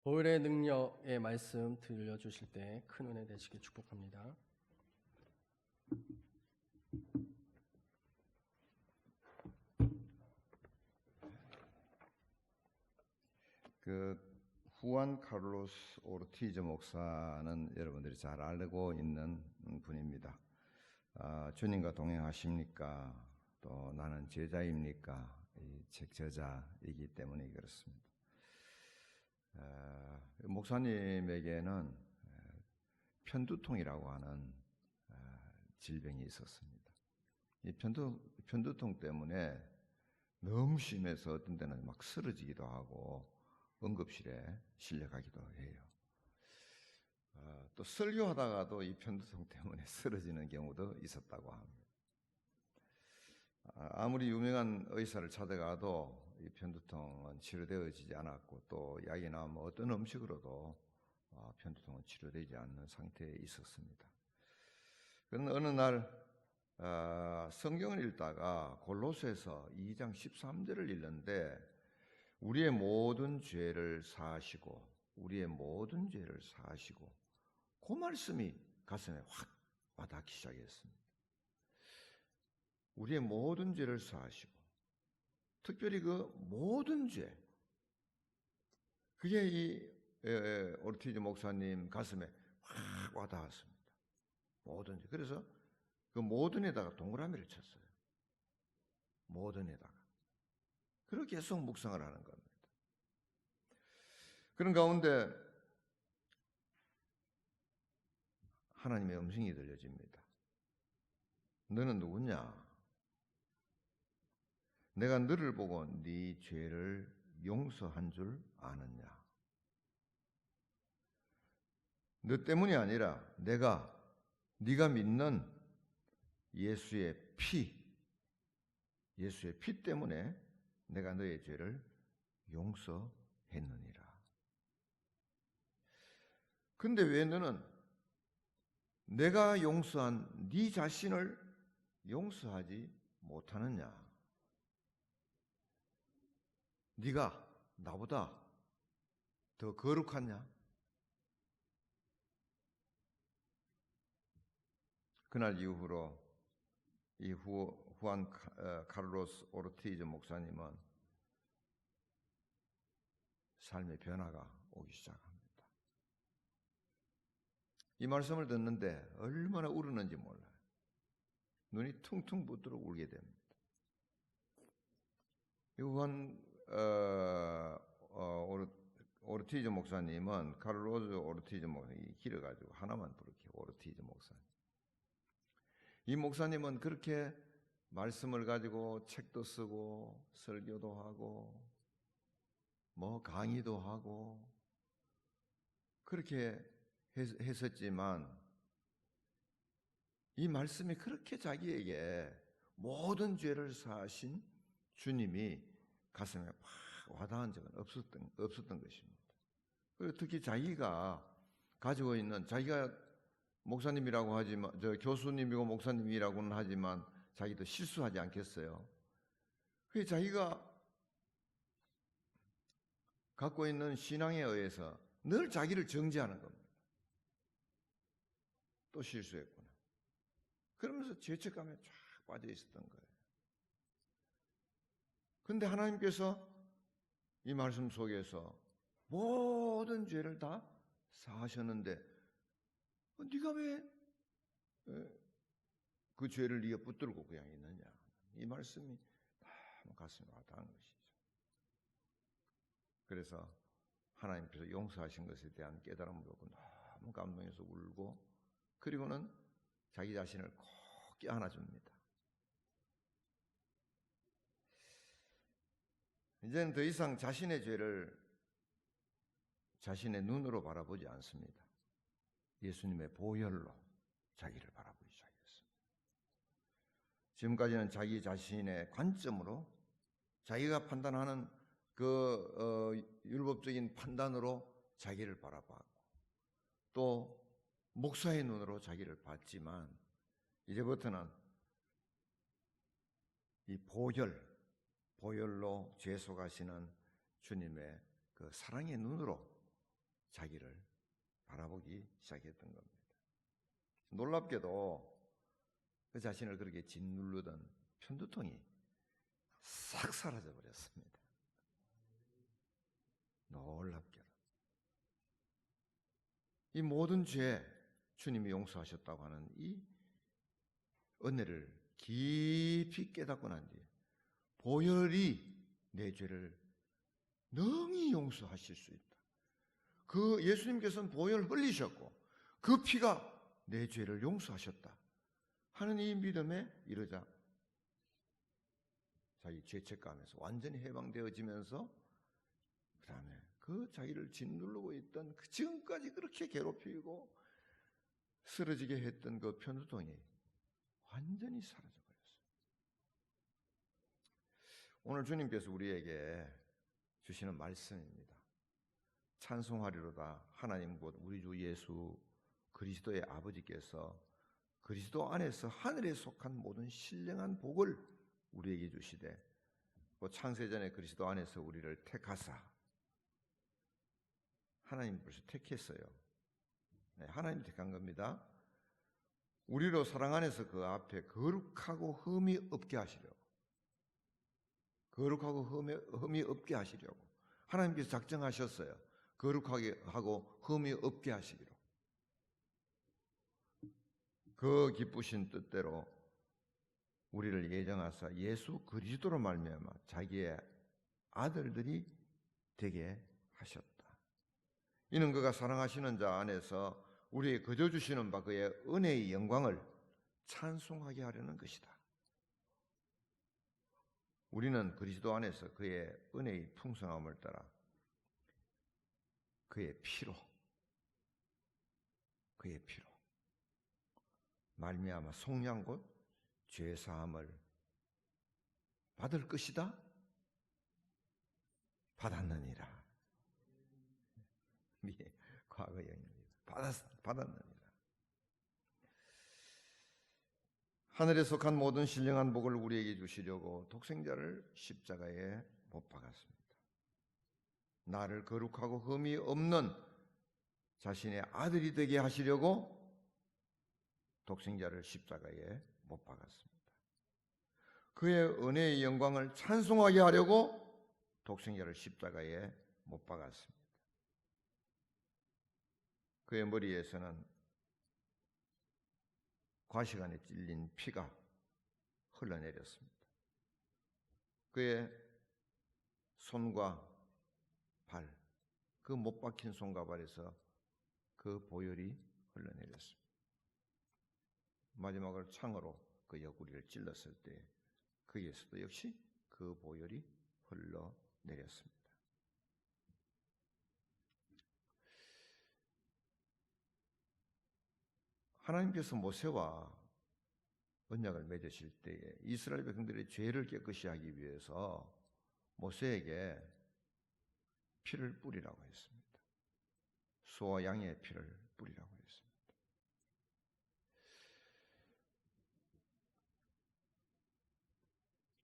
보혈의 능력의 말씀 들려주실 때 큰 은혜 되시길 축복합니다. 후안 카를로스 오르티즈 목사는 여러분들이 잘 알고 있는 분입니다. 주님과 동행하십니까? 또 나는 제자입니까? 이 책 저자이기 때문에 그렇습니다. 목사님에게는 편두통이라고 하는 질병이 있었습니다. 이 편두통 때문에 너무 심해서 어떤 때는 막 쓰러지기도 하고 응급실에 실려가기도 해요. 또 설교하다가도 이 편두통 때문에 쓰러지는 경우도 있었다고 합니다. 아무리 유명한 의사를 찾아가도 이 편두통은 치료되어지지 않았고, 또 약이 나오면 어떤 음식으로도 편두통은 치료되지 않는 상태에 있었습니다. 그런데 어느 날 성경을 읽다가 골로새서 2장 13절을 읽는데, 우리의 모든 죄를 사하시고 그 말씀이 가슴에 확 와닿기 시작했습니다. 우리의 모든 죄를 사하시고, 특별히 그 모든 죄, 그게 이 오르티즈 목사님 가슴에 확 와닿았습니다. 모든 죄. 그래서 그 모든에다가 동그라미를 쳤어요. 모든에다가. 그렇게 계속 묵상을 하는 겁니다. 그런 가운데 하나님의 음성이 들려집니다. 너는 누구냐? 내가 너를 보고 네 죄를 용서한 줄 아느냐? 너 때문이 아니라 네가 믿는 예수의 피 때문에 내가 너의 죄를 용서했느니라. 근데 왜 너는 내가 용서한 네 자신을 용서하지 못하느냐? 네가 나보다 더 거룩하냐? 그날 이후로 이 후안 카를로스 오르티즈 목사님은 삶의 변화가 오기 시작합니다. 이 말씀을 듣는데 얼마나 울었는지 몰라요. 눈이 퉁퉁 붓도록 울게 됩니다. 이 후안 오르티즈 목사님은 카를로스 오르티즈 목사님이 길어가지고 하나만 부를게요. 오르티즈 목사님. 이 목사님은 그렇게 말씀을 가지고 책도 쓰고 설교도 하고 강의도 하고 그렇게 했었지만, 이 말씀이 그렇게 자기에게 모든 죄를 사하신 주님이 가슴에 팍 와닿은 적은 없었던 것입니다. 그리고 특히 자기가 가지고 있는, 자기가 목사님이라고 하지만, 교수님이고 목사님이라고는 하지만 자기도 실수하지 않겠어요? 그 자기가 갖고 있는 신앙에 의해서 늘 자기를 정죄하는 겁니다. 또 실수했구나. 그러면서 죄책감에 쫙 빠져 있었던 거예요. 그런데 하나님께서 이 말씀 속에서 모든 죄를 다 사하셨는데 네가 왜 그 죄를 네가 붙들고 그냥 있느냐? 이 말씀이 너무 가슴에 와닿은 것이죠. 그래서 하나님께서 용서하신 것에 대한 깨달음을 얻고 너무 감동해서 울고, 그리고는 자기 자신을 꼭 껴안아줍니다. 이제는 더 이상 자신의 죄를 자신의 눈으로 바라보지 않습니다. 예수님의 보혈로 자기를 바라보기 시작했습니다. 지금까지는 자기 자신의 관점으로, 자기가 판단하는 율법적인 판단으로 자기를 바라봤고, 또 목사의 눈으로 자기를 봤지만, 이제부터는 이 보혈로 죄속하시는 주님의 그 사랑의 눈으로 자기를 바라보기 시작했던 겁니다. 놀랍게도 그 자신을 그렇게 짓누르던 편두통이 싹 사라져 버렸습니다. 놀랍게도. 이 모든 죄 주님이 용서하셨다고 하는 이 은혜를 깊이 깨닫고 난 뒤에 보혈이 내 죄를 능히 용서하실 수 있다. 그 예수님께서는 보혈 흘리셨고 그 피가 내 죄를 용서하셨다 하는 이 믿음에 이르자 자기 죄책감에서 완전히 해방되어지면서 그 다음에 그 자기를 짓누르고 있던 그 지금까지 그렇게 괴롭히고 쓰러지게 했던 그 편두통이 완전히 사라져 버렸어요. 오늘 주님께서 우리에게 주시는 말씀입니다. 찬송하리로다. 하나님 곧 우리 주 예수 그리스도의 아버지께서 그리스도 안에서 하늘에 속한 모든 신령한 복을 우리에게 주시되 곧 창세전에 그리스도 안에서 우리를 택하사 하나님 벌써 택했어요. 네, 하나님 택한 겁니다. 우리로 사랑 안에서 그 앞에 거룩하고 흠이 없게 하시려고 거룩하고 흠이 없게 하시려고 하나님께서 작정하셨어요. 거룩하게 하고 흠이 없게 하시기로. 그 기쁘신 뜻대로 우리를 예정하사 예수 그리스도로 말미암아 자기의 아들들이 되게 하셨다. 이는 그가 사랑하시는 자 안에서 우리의 거저 주시는 바 그의 은혜의 영광을 찬송하게 하려는 것이다. 우리는 그리스도 안에서 그의 은혜의 풍성함을 따라 그의 피로 말미암아 속량 곧 죄사함을 받을 것이다. 받았느니라. 과거형입니다. 받았느니라. 하늘에 속한 모든 신령한 복을 우리에게 주시려고 독생자를 십자가에 못 박았습니다. 나를 거룩하고 흠이 없는 자신의 아들이 되게 하시려고 독생자를 십자가에 못 박았습니다. 그의 은혜의 영광을 찬송하게 하려고 독생자를 십자가에 못 박았습니다. 그의 머리에서는 과시간에 찔린 피가 흘러내렸습니다. 그의 손과 발, 그 못 박힌 손과 발에서 그 보혈이 흘러내렸습니다. 마지막으로 창으로 그 옆구리를 찔렀을 때 거기에서도 역시 그 보혈이 흘러내렸습니다. 하나님께서 모세와 언약을 맺으실 때에 이스라엘 백성들의 죄를 깨끗이 하기 위해서 모세에게 피를 뿌리라고 했습니다. 소와 양의 피를 뿌리라고 했습니다.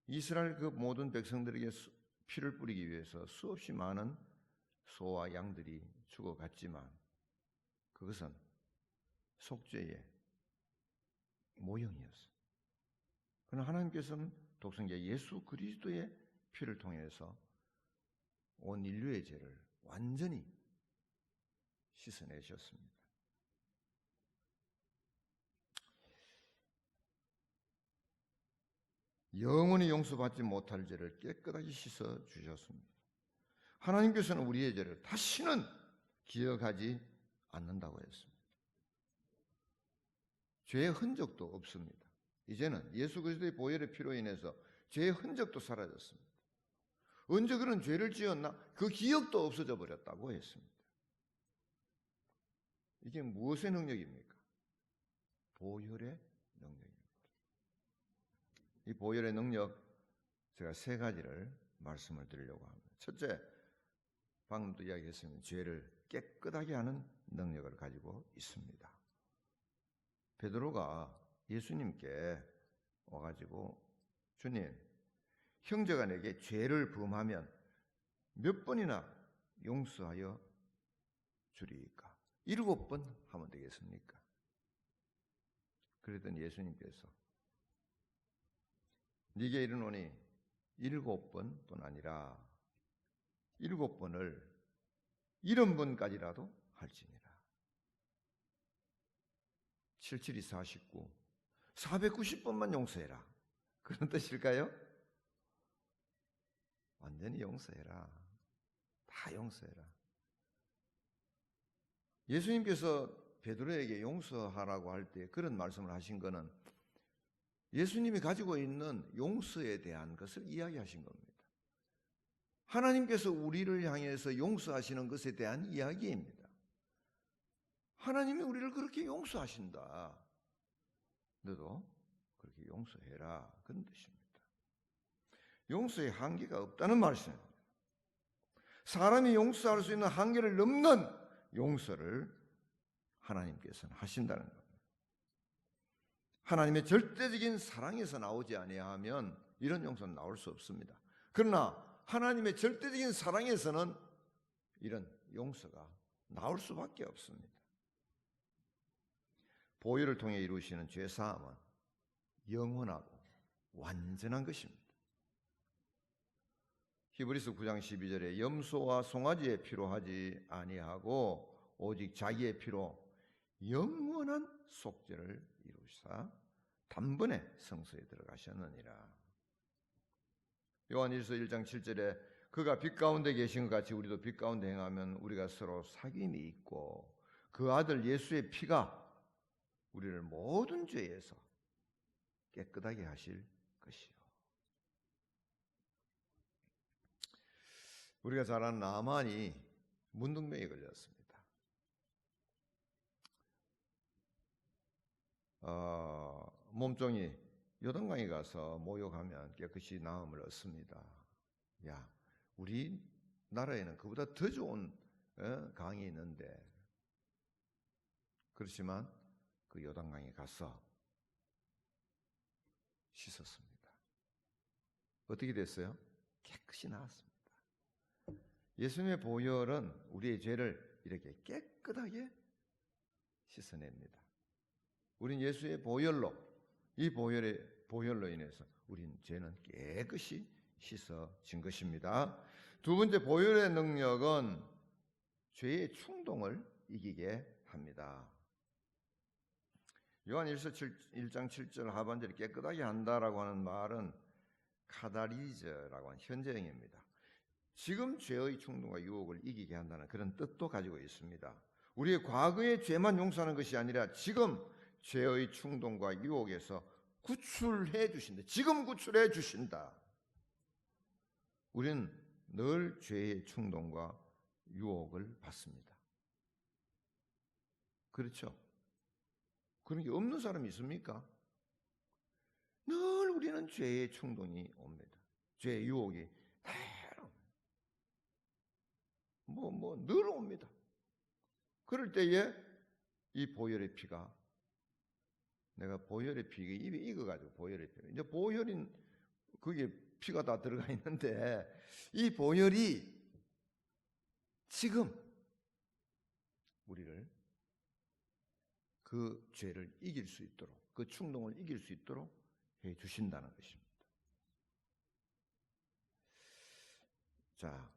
이스라엘 그 모든 백성들에게 피를 뿌리기 위해서 수없이 많은 소와 양들이 죽어갔지만 그것은 속죄의 모형이었어요. 그러나 하나님께서는 독생자 예수 그리스도의 피를 통해서 온 인류의 죄를 완전히 씻어내셨습니다. 영원히 용서받지 못할 죄를 깨끗하게 씻어 주셨습니다. 하나님께서는 우리의 죄를 다시는 기억하지 않는다고 했습니다. 죄의 흔적도 없습니다. 이제는 예수 그리스도의 보혈의 피로 인해서 죄의 흔적도 사라졌습니다. 언제 그런 죄를 지었나? 그 기억도 없어져 버렸다고 했습니다. 이게 무엇의 능력입니까? 보혈의 능력입니다. 이 보혈의 능력, 제가 세 가지를 말씀을 드리려고 합니다. 첫째, 방금도 이야기했습니다. 죄를 깨끗하게 하는 능력을 가지고 있습니다. 베드로가 예수님께 와가지고 주님, 형제가 내게 죄를 범하면 몇 번이나 용서하여 줄이니까 7번 하면 되겠습니까? 그랬더니 예수님께서 네게 이르노니 7번뿐 아니라 7번을 70번까지라도 할지니라. 77이 49, 490번만 용서해라. 그런 뜻일까요? 완전히 용서해라. 다 용서해라. 예수님께서 베드로에게 용서하라고 할 때 그런 말씀을 하신 것은 예수님이 가지고 있는 용서에 대한 것을 이야기하신 겁니다. 하나님께서 우리를 향해서 용서하시는 것에 대한 이야기입니다. 하나님이 우리를 그렇게 용서하신다. 너도 그렇게 용서해라. 그런 뜻입니다. 용서의 한계가 없다는 말씀입니다. 사람이 용서할 수 있는 한계를 넘는 용서를 하나님께서는 하신다는 겁니다. 하나님의 절대적인 사랑에서 나오지 아니하면 이런 용서는 나올 수 없습니다. 그러나 하나님의 절대적인 사랑에서는 이런 용서가 나올 수밖에 없습니다. 보혈을 통해 이루시는 죄사함은 영원하고 완전한 것입니다. 히브리서 9장 12절에 염소와 송아지의 피로 하지 아니하고 오직 자기의 피로 영원한 속죄를 이루사 단번에 성소에 들어가셨느니라. 요한일서 1장 7절에 그가 빛 가운데 계신 것 같이 우리도 빛 가운데 행하면 우리가 서로 사귐이 있고 그 아들 예수의 피가 우리를 모든 죄에서 깨끗하게 하실 것이요. 우리가 잘 아는 나만이 문둥병에 걸렸습니다. 몸종이 요단강에 가서 목욕하면 깨끗이 나음을 얻습니다. 야, 우리 나라에는 그보다 더 좋은 강이 있는데, 그렇지만 그 요단강에 가서 씻었습니다. 어떻게 됐어요? 깨끗이 나았습니다. 예수님의 보혈은 우리의 죄를 이렇게 깨끗하게 씻어냅니다. 우린 예수의 보혈로, 이 보혈로 인해서 우린 죄는 깨끗이 씻어진 것입니다. 두 번째, 보혈의 능력은 죄의 충동을 이기게 합니다. 요한일서 1장 7절 하반절에 깨끗하게 한다라고 하는 말은 카다리즈라고 하는 현재형입니다. 지금 죄의 충동과 유혹을 이기게 한다는 그런 뜻도 가지고 있습니다. 우리의 과거의 죄만 용서하는 것이 아니라 지금 죄의 충동과 유혹에서 구출해 주신다. 지금 구출해 주신다. 우리는 늘 죄의 충동과 유혹을 받습니다. 그렇죠? 그런 게 없는 사람이 있습니까? 늘 우리는 죄의 충동이 옵니다. 죄의 유혹이 늘 옵니다. 그럴 때에 이 보혈의 피가, 내가 보혈의 피가 입에 익어가지고 보혈의 피가, 이제 보혈인 그게 피가 다 들어가 있는데 이 보혈이 지금 우리를 그 죄를 이길 수 있도록, 그 충동을 이길 수 있도록 해 주신다는 것입니다. 자,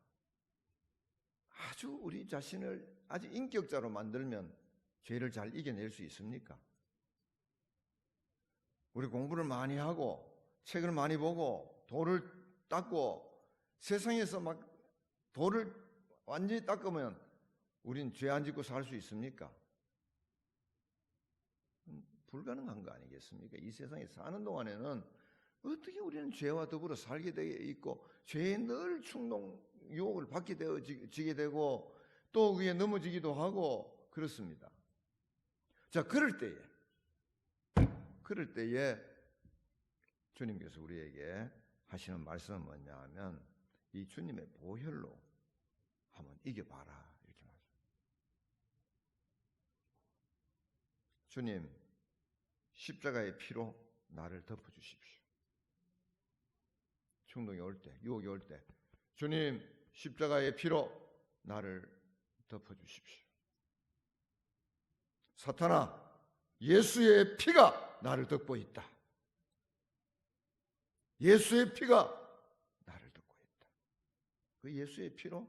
아주 우리 자신을 아주 인격자로 만들면 죄를 잘 이겨낼 수 있습니까? 우리 공부를 많이 하고 책을 많이 보고 돌을 닦고 세상에서 막 돌을 완전히 닦으면 우린 죄 안 짓고 살 수 있습니까? 불가능한 거 아니겠습니까? 이 세상에 사는 동안에는 어떻게 우리는 죄와 더불어 살게 되어 있고 죄에 늘 충동, 유혹을 받게 되어지게 되고 또 그게 넘어지기도 하고 그렇습니다. 자, 그럴 때에 주님께서 우리에게 하시는 말씀은 뭐냐 하면 이 주님의 보혈로 한번 이겨봐라 이렇게 말합니다. 주님, 십자가의 피로 나를 덮어주십시오. 충동이 올 때, 유혹이 올 때 주님, 십자가의 피로 나를 덮어주십시오. 사탄아, 예수의 피가 나를 덮고 있다. 예수의 피가 나를 덮고 있다. 그 예수의 피로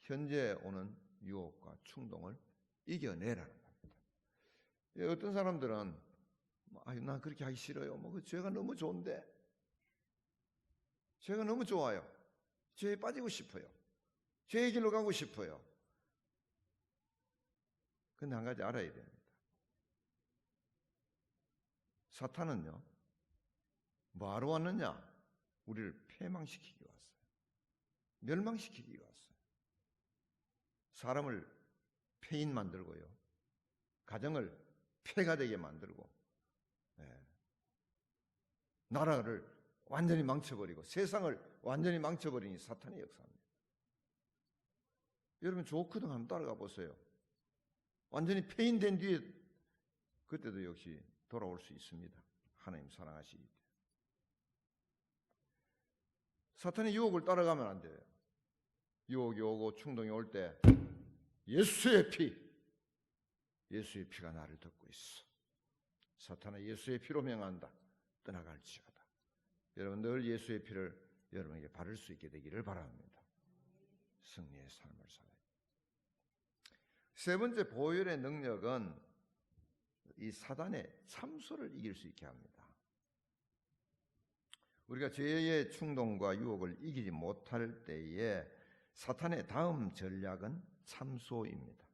현재 오는 유혹과 충동을 이겨내라는 겁니다. 어떤 사람들은 난 그렇게 하기 싫어요. 그 죄가 너무 좋은데, 죄가 너무 좋아요. 죄에 빠지고 싶어요. 죄의 길로 가고 싶어요. 근데 한 가지 알아야 됩니다. 사탄은요, 뭐하러 왔느냐? 우리를 패망시키기 왔어요. 멸망시키기 왔어요. 사람을 폐인 만들고요, 가정을 폐가 되게 만들고, 나라를 완전히 망쳐버리고 세상을 완전히 망쳐버리니 사탄의 역사입니다. 여러분 조크등 한번 따라가 보세요. 완전히 폐인된 뒤에 그때도 역시 돌아올 수 있습니다. 하나님 사랑하시기 때문에. 사탄의 유혹을 따라가면 안 돼요. 유혹이 오고 충동이 올 때 예수의 피가 나를 덮고 있어. 사탄아, 예수의 피로 명한다. 떠나갈지어다. 여러분 늘 예수의 피를 여러분에게 바를 수 있게 되기를 바랍니다. 승리의 삶을 살아요. 세 번째 보혈의 능력은 이 사단의 참소를 이길 수 있게 합니다. 우리가 죄의 충동과 유혹을 이기지 못할 때에 사탄의 다음 전략은 참소입니다.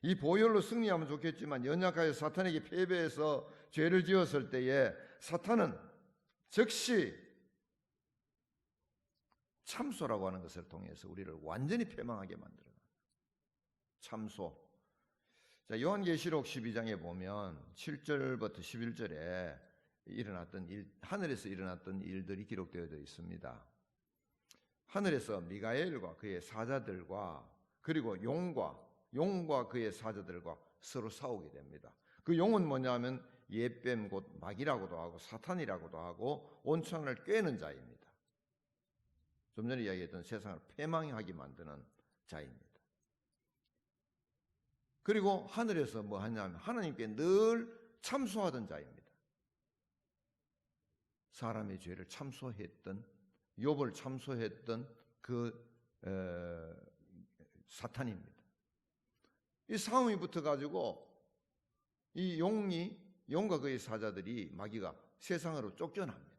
이 보혈로 승리하면 좋겠지만 연약하여 사탄에게 패배해서 죄를 지었을 때에 사탄은 즉시 참소라고 하는 것을 통해서 우리를 완전히 패망하게 만들어요. 참소. 자, 요한계시록 12장에 보면 7절부터 11절에 하늘에서 일어났던 일들이 기록되어 있습니다. 하늘에서 미가엘과 그의 사자들과 그리고 용과 그의 사자들과 서로 싸우게 됩니다. 그 용은 뭐냐면 옛뱀 곧 마귀라고도 하고 사탄이라고도 하고 온천을 꿰는 자입니다. 좀 전에 이야기했던 세상을 패망하게 만드는 자입니다. 그리고 하늘에서 뭐 하냐면 하나님께 늘 참소하던 자입니다. 사람의 죄를 참소했던, 욥을 참소했던 그 사탄입니다. 이 싸움이 붙어가지고 이 용과 그의 사자들이 마귀가 세상으로 쫓겨납니다.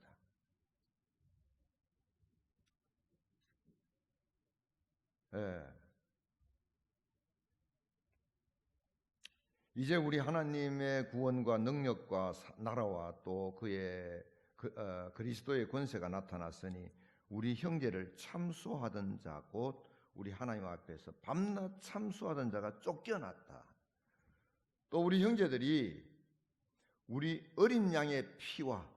이제 우리 하나님의 구원과 능력과 나라와 또 그의 그리스도의 권세가 나타났으니 우리 형제를 참소하던 자 곧 우리 하나님 앞에서 밤낮 참소하던 자가 쫓겨났다. 또 우리 형제들이 우리 어린 양의 피와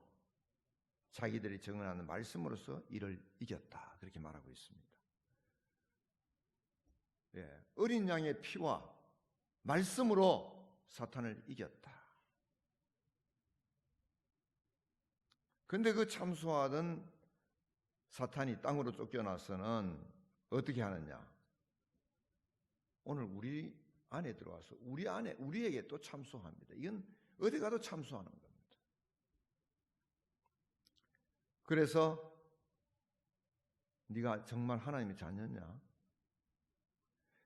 자기들이 증언하는 말씀으로서 이를 이겼다. 그렇게 말하고 있습니다. 어린 양의 피와 말씀으로 사탄을 이겼다. 근데 그 참소하던 사탄이 땅으로 쫓겨나서는 어떻게 하느냐? 오늘 우리 안에 들어와서 우리에게 또 참소합니다. 이건 어디 가도 참소하는 겁니다. 그래서 네가 정말 하나님의 자녀냐?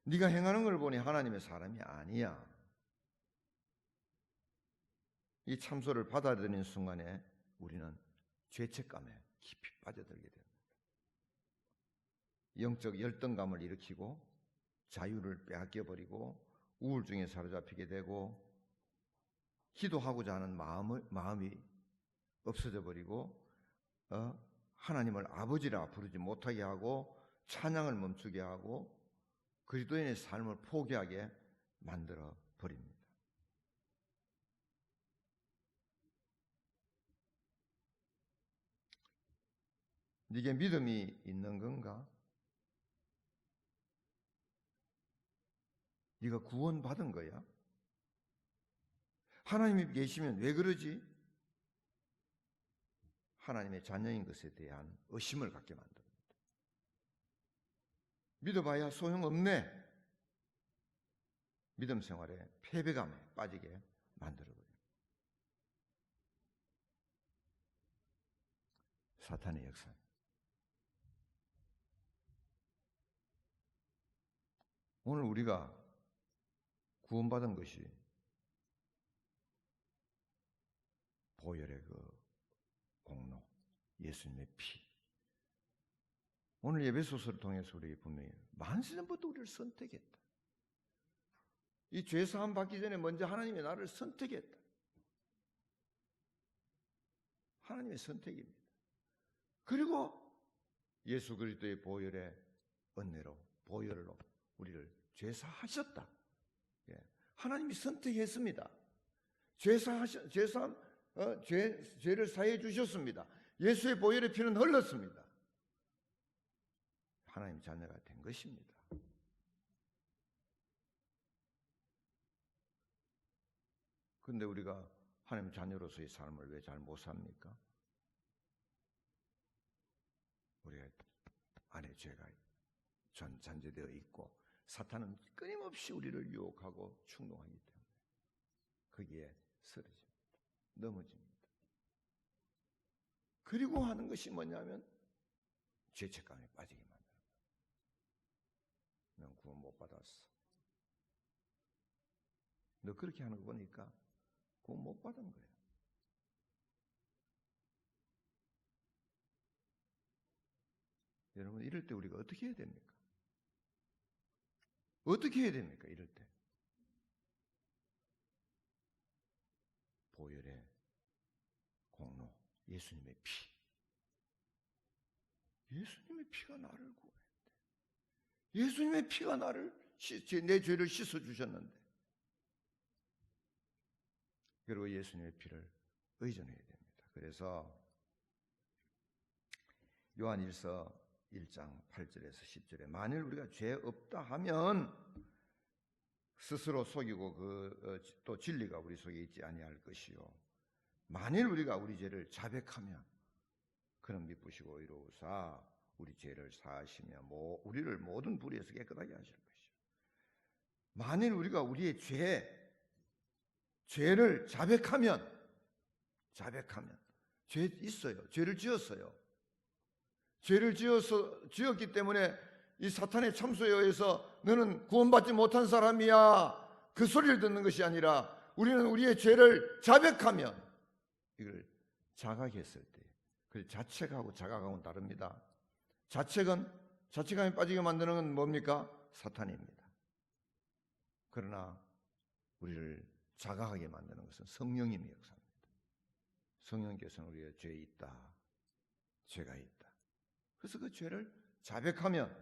네가 행하는 걸 보니 하나님의 사람이 아니야. 이 참소를 받아들이는 순간에 우리는 죄책감에 깊이 빠져들게 됩니다. 영적 열등감을 일으키고 자유를 빼앗겨버리고 우울증에 사로잡히게 되고 기도하고자 하는 마음이 없어져 버리고 하나님을 아버지라 부르지 못하게 하고 찬양을 멈추게 하고 그리스도인의 삶을 포기하게 만들어 버립니다. 네게 믿음이 있는 건가? 네가 구원받은 거야? 하나님이 계시면 왜 그러지? 하나님의 자녀인 것에 대한 의심을 갖게 만듭니다. 믿어봐야 소용없네. 믿음 생활에 패배감에 빠지게 만들어버려요. 사탄의 역사. 오늘 우리가 구원받은 것이 보혈의 그 공로, 예수님의 피. 오늘 예배소서를 통해서 우리에게 분명히 만세전부터 우리를 선택했다. 이 죄사함 받기 전에 먼저 하나님이 나를 선택했다. 하나님의 선택입니다. 그리고 예수 그리스도의 보혈의 은혜로, 보혈로 우리를 죄사하셨다. 하나님이 선택했습니다. 죄를 사해 주셨습니다. 예수의 보혈의 피는 흘렀습니다. 하나님 자녀가 된 것입니다. 그런데 우리가 하나님 자녀로서의 삶을 왜 잘 못 삽니까? 우리가 안에 죄가 잔재되어 있고 사탄은 끊임없이 우리를 유혹하고 충동하기 때문에 거기에 쓰러집니다. 넘어집니다. 그리고 하는 것이 뭐냐면 죄책감에 빠지게 만드는 거예요. 넌 구원 못 받았어. 너 그렇게 하는 거 보니까 구원 못 받은 거예요. 여러분, 이럴 때 우리가 어떻게 해야 됩니까? 어떻게 해야 됩니까? 이럴 때. 보혈의 공로, 예수님의 피. 예수님의 피가 나를 구원했대. 예수님의 피가 내 죄를 씻어주셨는데. 그리고 예수님의 피를 의존해야 됩니다. 그래서 요한 1서 1장 8절에서 10절에 만일 우리가 죄 없다 하면 스스로 속이고 또 진리가 우리 속에 있지 아니할 것이요. 만일 우리가 우리 죄를 자백하면 그는 미쁘시고 의로우사 우리 죄를 사하시며 우리를 모든 불의에서 깨끗하게 하실 것이요. 만일 우리가 우리의 죄를 자백하면 죄 있어요. 죄를 지었어요. 죄를 지었기 때문에 이 사탄의 참소에 의해서 너는 구원받지 못한 사람이야. 그 소리를 듣는 것이 아니라 우리는 우리의 죄를 자백하면 이걸 자각했을 때 그 자책하고 자각하고는 다릅니다. 자책감에 빠지게 만드는 건 뭡니까? 사탄입니다. 그러나 우리를 자각하게 만드는 것은 성령님의 역사입니다. 성령께서는 우리의 죄에 있다. 죄가 있다. 그래서 그 죄를 자백하면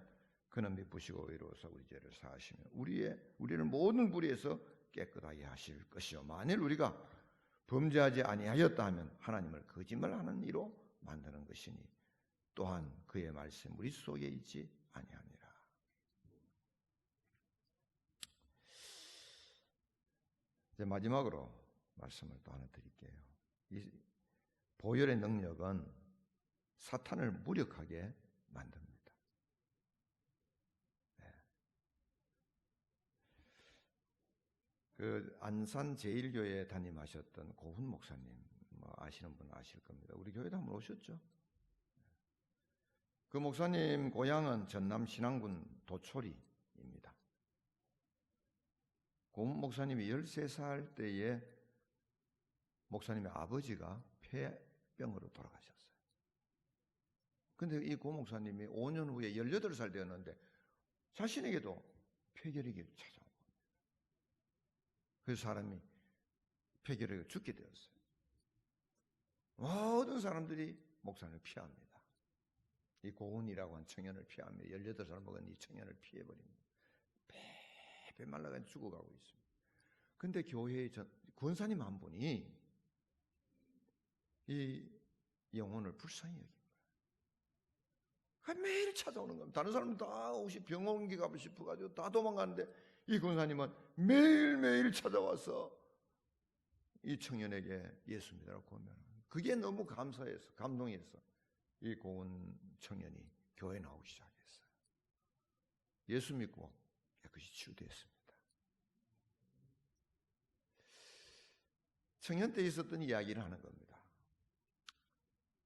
그는 미쁘시고 의로워서 우리 죄를 사하시며 우리를 모든 불의에서 깨끗하게 하실 것이요. 만일 우리가 범죄하지 아니하였다 하면 하나님을 거짓말하는 이로 만드는 것이니 또한 그의 말씀 우리 속에 있지 아니하니라. 이제 마지막으로 말씀을 또 하나 드릴게요. 이 보혈의 능력은 사탄을 무력하게 만듭니다. 그 안산 제일교회에 담임하셨던 고훈 목사님, 아시는 분 아실 겁니다. 우리 교회도 한번 오셨죠? 그 목사님 고향은 전남 신안군 도초리입니다. 고훈 목사님이 13살 때에 목사님의 아버지가 폐병으로 돌아가셨어요. 근데 이 고 목사님이 5년 후에 18살 되었는데 자신에게도 폐결핵이 찾아온 겁니다. 그 사람이 폐결핵에 죽게 되었어요. 모든 사람들이 목사님을 피합니다. 이 고은이라고 한 청년을 피합니다. 18살 먹은 이 청년을 피해버립니다. 배 말라가 죽어가고 있습니다. 근데 교회의 권사님 한 분이 이 영혼을 불쌍히 여깁니다. 매일 찾아오는 겁니다. 다른 사람은 다 혹시 병원 옮기 가고 싶어가지고 다 도망가는데 이 권사님은 매일매일 찾아와서 이 청년에게 예수 믿으라고 권면합니다. 그게 너무 감사해서 감동해서 이 고은 청년이 교회에 나오기 시작했어요. 예수 믿고 깨끗이 치유됐습니다. 청년 때 있었던 이야기를 하는 겁니다.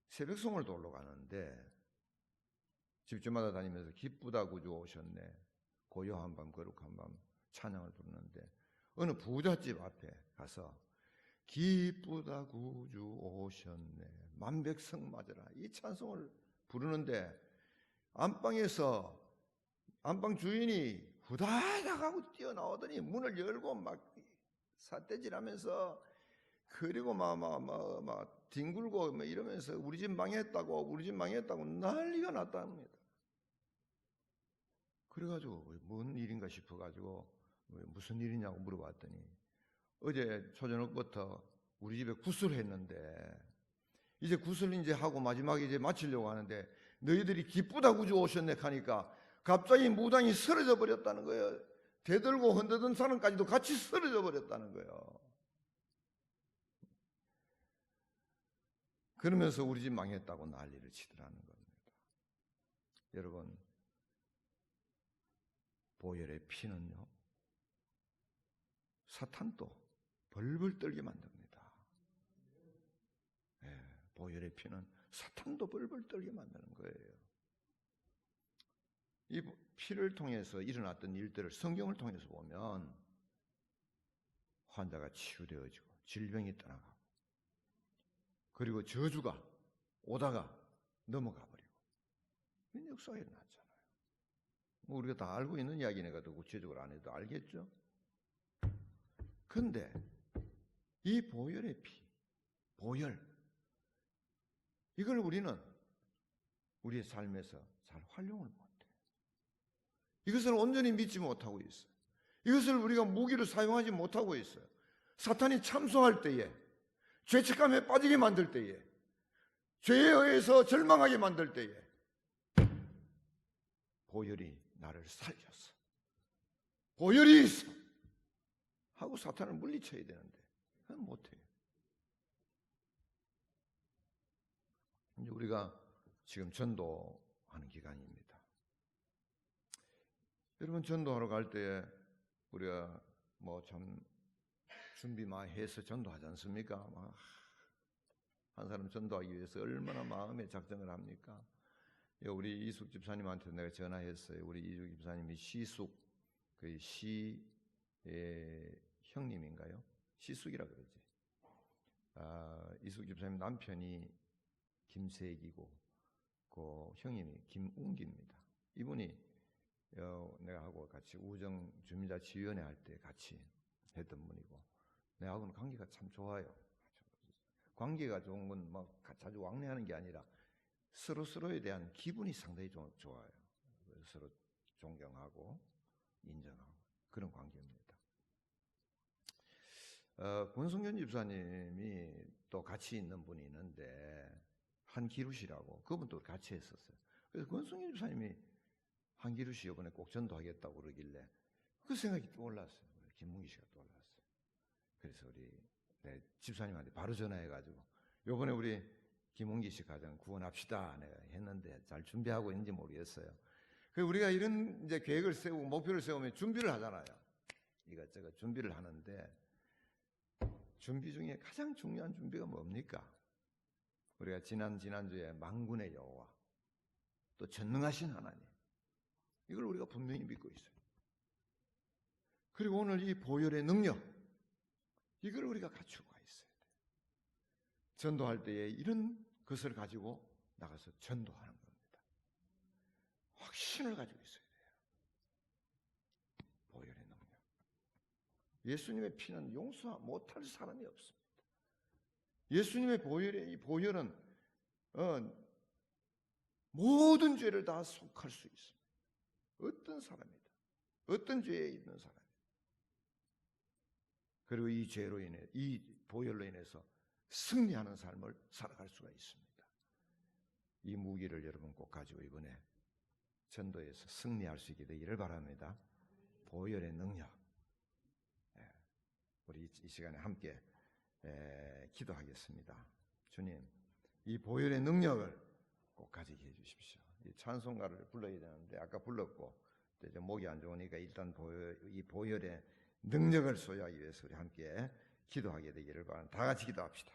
새벽송을 돌러 가는데 집집마다 다니면서 기쁘다 구주 오셨네, 고요한 밤 거룩한 밤 찬양을 부르는데 어느 부잣집 앞에 가서 기쁘다 구주 오셨네, 만백성 맞으라, 이 찬송을 부르는데 안방에서 안방 주인이 후다닥 하고 뛰어나오더니 문을 열고 막 삿대질하면서, 그리고 막 뒹굴고 막 이러면서 우리 집 망했다고 난리가 났답니다. 그래가지고 뭔 일인가 싶어가지고 무슨 일이냐고 물어봤더니 어제 초저녁부터 우리 집에 구슬을 했는데 이제 구슬 이제 하고 마지막에 이제 마치려고 하는데 너희들이 기쁘다 구주 오셨네 하니까 갑자기 무당이 쓰러져 버렸다는 거예요. 대들고 흔들던 사람까지도 같이 쓰러져 버렸다는 거예요. 그러면서 우리 집 망했다고 난리를 치더라는 겁니다. 여러분, 보혈의 피는요, 사탄도 벌벌 떨게 만듭니다. 예, 보혈의 피는 사탄도 벌벌 떨게 만드는 거예요. 이 피를 통해서 일어났던 일들을 성경을 통해서 보면 환자가 치유되어지고 질병이 떠나가고, 그리고 저주가 오다가 넘어가 버리고, 이런 역사가 일어났잖아요. 뭐 우리가 다 알고 있는 이야기니까 더 구체적으로 안 해도 알겠죠? 근데 이 보혈의 피, 보혈, 이걸 우리는 우리의 삶에서 잘 활용을 못해요. 이것을 온전히 믿지 못하고 있어요. 이것을 우리가 무기로 사용하지 못하고 있어요. 사탄이 참소할 때에, 죄책감에 빠지게 만들 때에, 죄에 의해서 절망하게 만들 때에 보혈이 나를 살렸어, 보혈이 있어 하고 사탄을 물리쳐야 되는데 그건 못해요. 이제 우리가 지금 전도하는 기간입니다. 여러분, 전도하러 갈 때에 우리가 뭐 참 준비 많이 해서 전도하지 않습니까? 한 사람 전도하기 위해서 얼마나 마음의 작정을 합니까? 우리 이숙 집사님한테 내가 전화했어요. 우리 이숙 집사님이 시숙, 그 시의 형님인가요? 시숙이라 그러지. 이숙 집사님 남편이 김세기고 그 형님이 김웅기입니다. 이분이 내가 하고 같이 우정 주민자치위원회 할 때 같이 했던 분이고, 내하고는 관계가 참 좋아요. 관계가 좋은 건 뭐 자주 왕래하는 게 아니라 서로에 대한 기분이 상당히 좋아요. 서로 존경하고 인정하고 그런 관계입니다. 권성현 집사님이 또 같이 있는 분이 있는데 한기루씨라고, 그분도 같이 했었어요. 그래서 권성현 집사님이 한기루씨 이번에 꼭 전도하겠다고 그러길래 그 생각이 떠올랐어요. 김문기 씨가 떠올랐어요. 그래서 우리 집사님한테 바로 전화해가지고 이번에 우리 김홍기 씨 가정 구원합시다 내가 했는데 잘 준비하고 있는지 모르겠어요. 그래서 우리가 이런 이제 계획을 세우고 목표를 세우면 준비를 하잖아요. 이것저것 준비를 하는데 준비 중에 가장 중요한 준비가 뭡니까? 우리가 지난주에 만군의 여호와, 또 전능하신 하나님, 이걸 우리가 분명히 믿고 있어요. 그리고 오늘 이 보혈의 능력, 이걸 우리가 갖추고 있어야 돼요. 전도할 때에 이런 것을 가지고 나가서 전도하는 겁니다. 확신을 가지고 있어야 돼요. 보혈의 능력. 예수님의 피는 용서 못할 사람이 없습니다. 예수님의 이 보혈은 모든 죄를 다 속할 수 있습니다. 어떤 사람이다, 어떤 죄에 있는 사람. 그리고 이 죄로 인해, 이 보혈로 인해서 승리하는 삶을 살아갈 수가 있습니다. 이 무기를 여러분 꼭 가지고 이번에 전도에서 승리할 수 있게 되기를 바랍니다. 보혈의 능력. 우리 이 시간에 함께 기도하겠습니다. 주님, 이 보혈의 능력을 꼭 가지게 해주십시오. 이 찬송가를 불러야 되는데 아까 불렀고 이제 목이 안 좋으니까 일단 이 보혈의 능력을 소유하기 위해서 우리 함께 기도하게 되기를 바랍니다. 다 같이 기도합시다.